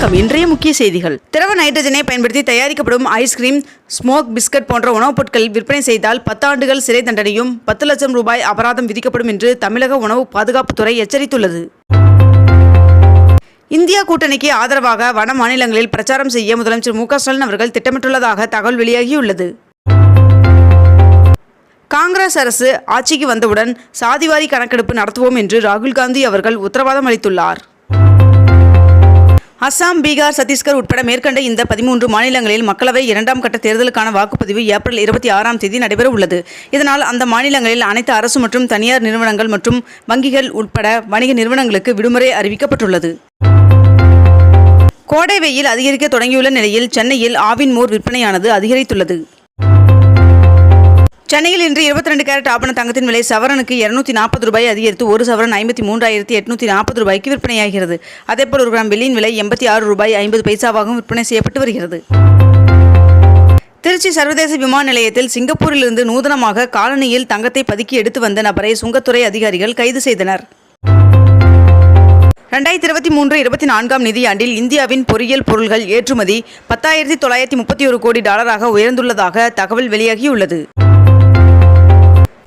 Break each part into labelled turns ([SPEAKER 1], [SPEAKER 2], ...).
[SPEAKER 1] வணக்கம். இன்றைய முக்கிய செய்திகள். திரவ நைட்ரஜனை பயன்படுத்தி தயாரிக்கப்படும் ஐஸ்கிரீம், ஸ்மோக் பிஸ்கட் போன்ற உணவுப் பொருட்கள் விற்பனை செய்தால் 10 ஆண்டுகள் சிறை தண்டனையும் 10 லட்சம் ரூபாய் அபராதம் விதிக்கப்படும் என்று தமிழக உணவு பாதுகாப்புத்துறை எச்சரித்துள்ளது. இந்தியா கூட்டணிக்கு ஆதரவாக வட மாநிலங்களில் பிரச்சாரம் செய்ய முதலமைச்சர் மு க ஸ்டாலின் அவர்கள் திட்டமிட்டுள்ளதாக தகவல் வெளியாகியுள்ளது. காங்கிரஸ் அரசு ஆட்சிக்கு வந்தவுடன் சாதிவாரி கணக்கெடுப்பு நடத்துவோம் என்று ராகுல் காந்தி அவர்கள் உத்தரவாதம் அளித்துள்ளார். அஸ்ஸாம், பீகார், சத்தீஸ்கர் உட்பட மேற்கண்ட இந்த 13 மாநிலங்களில் மக்களவை 2ஆம் கட்ட தேர்தலுக்கான வாக்குப்பதிவு ஏப்ரல் 26ஆம் தேதி நடைபெற உள்ளது. இதனால் அந்த மாநிலங்களில் அனைத்து அரசு மற்றும் தனியார் நிறுவனங்கள் மற்றும் வங்கிகள் உட்பட வணிக நிறுவனங்களுக்கு விடுமுறை அறிவிக்கப்பட்டுள்ளது. கோடை வெயில் அதிகரிக்க தொடங்கியுள்ள நிலையில் சென்னையில் ஆவின் மோர் விற்பனையானது அதிகரித்துள்ளது. சென்னையில் இன்று 22 கேரட் ஆபண தங்கத்தின் விலை சவரனுக்கு 240 ரூபாய் அதிகரித்து ஒரு சவரன் 53,840 ரூபாய்க்கு விற்பனையாகிறது. அதேபோல் 1 கிராம் வெள்ளியின் விலை 86 ரூபாய் 50 பைசாவாகவும் விற்பனை செய்யப்பட்டு வருகிறது. திருச்சி சர்வதேச விமான நிலையத்தில் சிங்கப்பூரிலிருந்து நூதனமாக காலணியில் தங்கத்தை பதுக்கி எடுத்து வந்த நபரை சுங்கத்துறை அதிகாரிகள் கைது செய்தனர். 2023-24ஆம் நிதியாண்டில் இந்தியாவின் பொறியியல் பொருள்கள் ஏற்றுமதி 10,931 கோடி டாலராக உயர்ந்துள்ளதாக தகவல் வெளியாகியுள்ளது.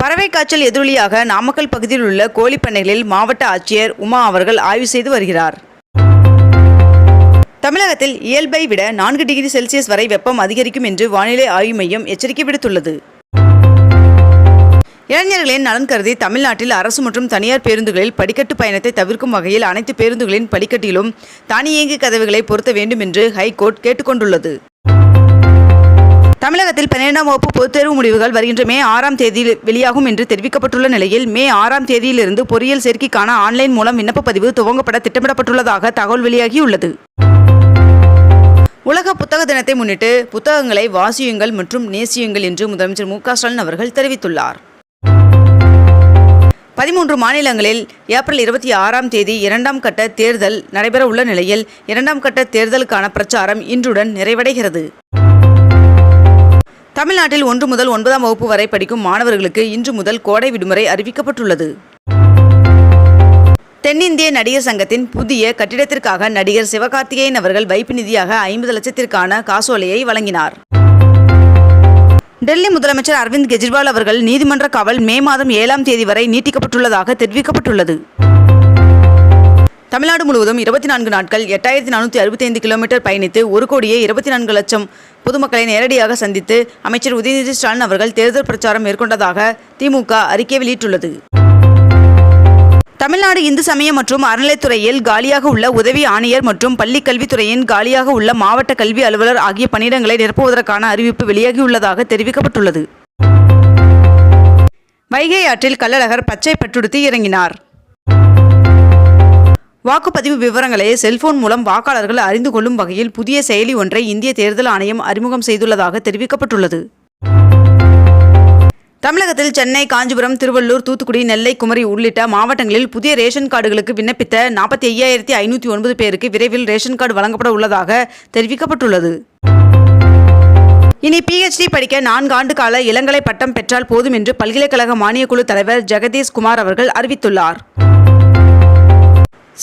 [SPEAKER 1] பறவை காய்ச்சல் எதிரொலியாக நாமக்கல் பகுதியில் உள்ள கோழி பண்ணைகளில் மாவட்ட ஆட்சியர் உமா அவர்கள் ஆய்வு செய்து வருகிறார். தமிழகத்தில் இயல்பை விட 4 டிகிரி செல்சியஸ் வரை வெப்பம் அதிகரிக்கும் என்று வானிலை ஆய்வு மையம் எச்சரிக்கை விடுத்துள்ளது. இளைஞர்களின் நலன் கருதி தமிழ்நாட்டில் அரசு மற்றும் தனியார் பேருந்துகளில் படிக்கட்டு பயணத்தை தவிர்க்கும் வகையில் அனைத்து பேருந்துகளின் படிக்கட்டிலும் தானியங்கி கதவுகளை பொருத்த வேண்டும் என்று ஹைகோர்ட் கேட்டுக்கொண்டுள்ளது. தமிழகத்தில் 12ஆம் வகுப்பு பொதுத் தேர்வு முடிவுகள் வருகின்ற மே 6ஆம் தேதி வெளியாகும் என்று தெரிவிக்கப்பட்டுள்ள நிலையில் மே 6ஆம் தேதியிலிருந்து பொறியியல் சேர்க்கைக்கான ஆன்லைன் மூலம் விண்ணப்ப பதிவு துவங்கப்பட திட்டமிடப்பட்டுள்ளதாக தகவல் வெளியாகியுள்ளது. உலக புத்தக தினத்தை முன்னிட்டு புத்தகங்களை வாசியுங்கள் மற்றும் நேசியுங்கள் என்று முதலமைச்சர் மு க ஸ்டாலின் அவர்கள் தெரிவித்துள்ளார். 13 மாநிலங்களில் ஏப்ரல் 26ஆம் தேதி 2ஆம் கட்ட தேர்தல் நடைபெற உள்ள நிலையில் 2ஆம் கட்ட தேர்தலுக்கான பிரச்சாரம் இன்றுடன் நிறைவடைகிறது. தமிழ்நாட்டில் 1 முதல் 9ஆம் வகுப்பு வரை படிக்கும் மாணவர்களுக்கு இன்று முதல் கோடை விடுமுறை அறிவிக்கப்பட்டுள்ளது. தென்னிந்திய நடிகர் சங்கத்தின் புதிய கட்டிடத்திற்காக நடிகர் சிவகார்த்திகேயன் அவர்கள் வைப்பு நிதியாக 50 லட்சத்திற்கான காசோலையை வழங்கினார். டெல்லி முதலமைச்சர் அரவிந்த் கெஜ்ரிவால் அவர்கள் நீதிமன்ற காவல் மே மாதம் 7ஆம் தேதி வரை நீட்டிக்கப்பட்டுள்ளதாக தெரிவிக்கப்பட்டுள்ளது. தமிழ்நாடு முழுவதும் 24 நாட்கள் 8,465 கிலோமீட்டர் பயணித்து 1,24 லட்சம் பொதுமக்களை நேரடியாக சந்தித்து அமைச்சர் உதயநிதி ஸ்டாலின் அவர்கள் தேர்தல் பிரச்சாரம் மேற்கொண்டதாக திமுக அறிக்கை வெளியிட்டுள்ளது. தமிழ்நாடு இந்து சமய மற்றும் அறநிலைத்துறையில் காலியாக உள்ள உதவி ஆணையர் மற்றும் பள்ளிக் கல்வித்துறையின் காலியாக உள்ள மாவட்ட கல்வி அலுவலர் ஆகிய பணியிடங்களை நிரப்புவதற்கான அறிவிப்பு வெளியாகியுள்ளதாக தெரிவிக்கப்பட்டுள்ளது. வைகை ஆற்றில் கள்ளழகர் பச்சை பட்டுடுத்தி இறங்கினார். வாக்குப்பதிவு விவரங்களை செல்போன் மூலம் வாக்காளர்கள் அறிந்து கொள்ளும் வகையில் புதிய செயலி ஒன்றை இந்திய தேர்தல் ஆணையம் அறிமுகம் செய்துள்ளதாக தெரிவிக்கப்பட்டுள்ளது. தமிழகத்தில் சென்னை, காஞ்சிபுரம், திருவள்ளூர், தூத்துக்குடி, நெல்லை, குமரி உள்ளிட்ட மாவட்டங்களில் புதிய ரேஷன் கார்டுகளுக்கு விண்ணப்பித்த 45,509 பேருக்கு விரைவில் ரேஷன் கார்டு வழங்கப்பட உள்ளதாக தெரிவிக்கப்பட்டுள்ளது. இனி PhD படிக்க 4 ஆண்டு கால இளங்கலை பட்டம் பெற்றால் போதும் என்று பல்கலைக்கழக மானியக்குழு தலைவர் ஜெகதீஷ் குமார் அவர்கள் அறிவித்துள்ளார்.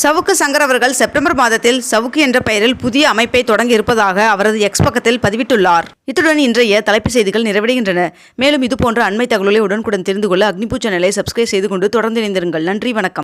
[SPEAKER 1] சவுக்கு சங்கர் அவர்கள் செப்டம்பர் மாதத்தில் சவுக்கு என்ற பெயரில் புதிய அமைப்பை தொடங்க இருப்பதாக அவரது எக்ஸ் பக்கத்தில் பதிவிட்டுள்ளார். இத்துடன் இன்றைய தலைப்புச் செய்திகள் நிறைவடைகின்றன. மேலும் இதுபோன்ற அண்மை தகவல்களை உடனுக்குடன் தெரிந்து கொள்ள அக்னிபூ சேனலை சப்ஸ்கிரைப் செய்து கொண்டு தொடர்ந்து இணைந்திருங்கள். நன்றி, வணக்கம்.